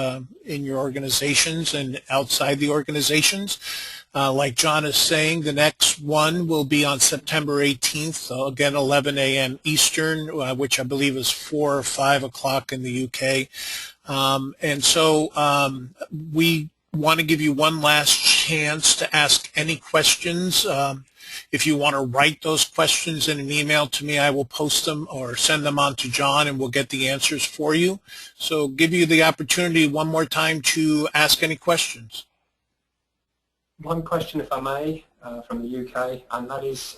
in your organizations and outside the organizations. Like John is saying, the next one will be on September 18th, again 11 a.m. Eastern, which I believe is 4 or 5 o'clock in the UK. And so we want to give you one last chance to ask any questions. If you want to write those questions in an email to me, I will post them or send them on to John, and we'll get the answers for you. So give you the opportunity one more time to ask any questions. One question, if I may, from the UK, and that is,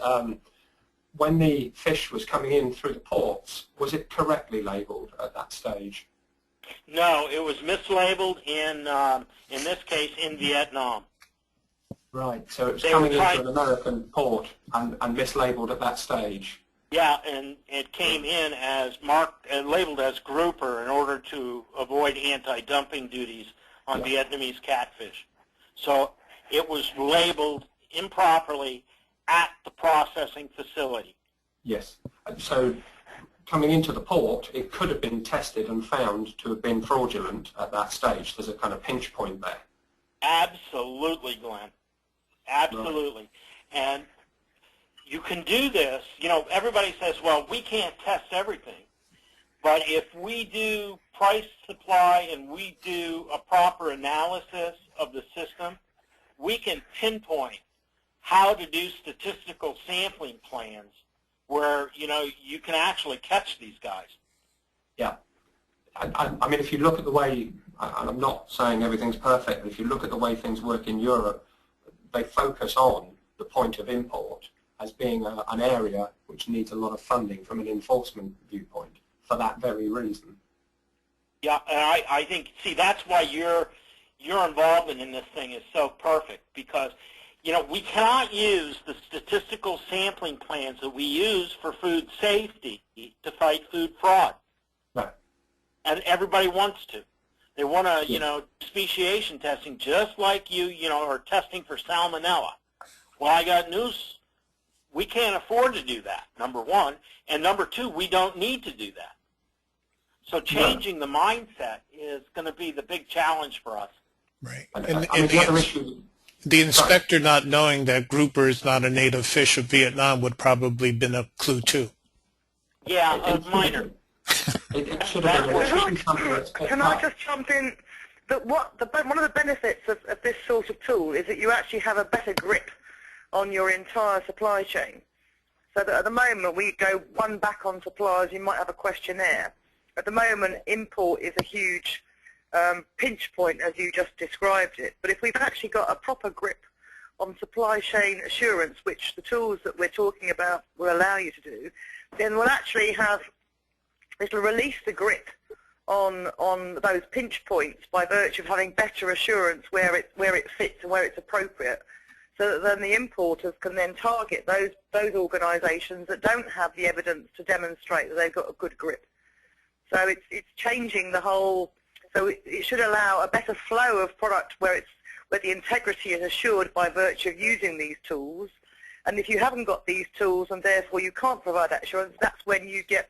when the fish was coming in through the ports, was it correctly labelled at that stage? No, it was mislabeled in this case, in Vietnam. Right, so it was coming into an American port and mislabeled at that stage. Yeah, and it came in as marked and labeled as grouper in order to avoid anti-dumping duties on Vietnamese catfish. So it was labeled improperly at the processing facility. Yes, so coming into the port, it could have been tested and found to have been fraudulent at that stage. There's a kind of pinch point there. Absolutely, Glenn. Absolutely. Right. And you can do this. Everybody says, well, we can't test everything. But if we do price supply and we do a proper analysis of the system, we can pinpoint how to do statistical sampling plans where, you can actually catch these guys. Yeah. I mean, if you look at the way, and I'm not saying everything's perfect, but if you look at the way things work in Europe, they focus on the point of import as being an area which needs a lot of funding from an enforcement viewpoint for that very reason. Yeah, and I think, see, that's why your involvement in this thing is so perfect, because, we cannot use the statistical sampling plans that we use for food safety to fight food fraud. Right. And everybody wants to. They want to, speciation testing just like you, are testing for salmonella. Well, I got news. We can't afford to do that, number one. And number two, we don't need to do that. So changing the mindset is going to be the big challenge for us. Right. The inspector not knowing that grouper is not a native fish of Vietnam would probably been a clue too. Yeah, minor. It should have been. It should be something that's picked Can I up. just jump in? That one of the benefits of this sort of tool is that you actually have a better grip on your entire supply chain. So that at the moment we go one back on suppliers, you might have a questionnaire. At the moment, import is a huge pinch point, as you just described it. But if we've actually got a proper grip on supply chain assurance, which the tools that we're talking about will allow you to do, then we'll actually have, it'll release the grip on those pinch points by virtue of having better assurance where it fits and where it's appropriate, so that then the importers can then target those organisations that don't have the evidence to demonstrate that they've got a good grip. So it's changing the whole. So it should allow a better flow of product where the integrity is assured by virtue of using these tools. And if you haven't got these tools and therefore you can't provide that assurance, that's when you get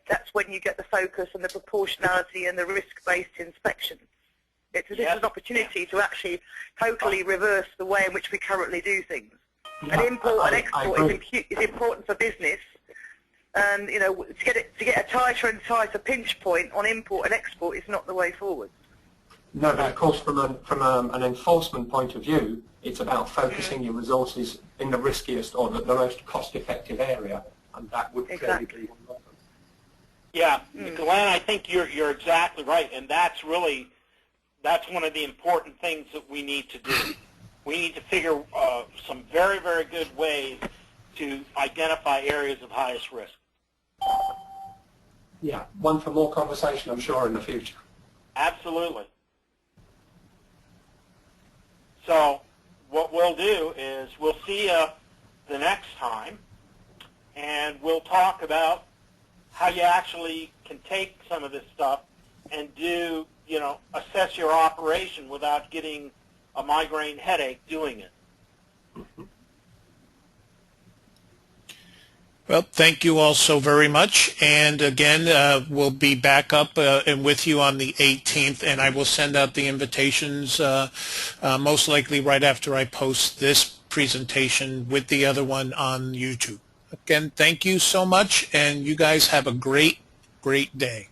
the focus and the proportionality and the risk-based inspection. This is an opportunity to actually totally reverse the way in which we currently do things. Yeah, and import and export is important for business. And to get a tighter and tighter pinch point on import and export is not the way forward. No, but of course, from an enforcement point of view, it's about focusing your resources in the riskiest or the most cost-effective area, and that would clearly be one of them. Yeah, Glenn, I think you're exactly right, and that's one of the important things that we need to do. We need to figure some very, very good ways to identify areas of highest risk. Yeah, one for more conversation, I'm sure, in the future. Absolutely. So what we'll do is we'll see you the next time, and we'll talk about how you actually can take some of this stuff and do, assess your operation without getting a migraine headache doing it. Well, thank you all so very much. And again, we'll be back up and with you on the 18th, and I will send out the invitations most likely right after I post this presentation with the other one on YouTube. Again, thank you so much, and you guys have a great, great day.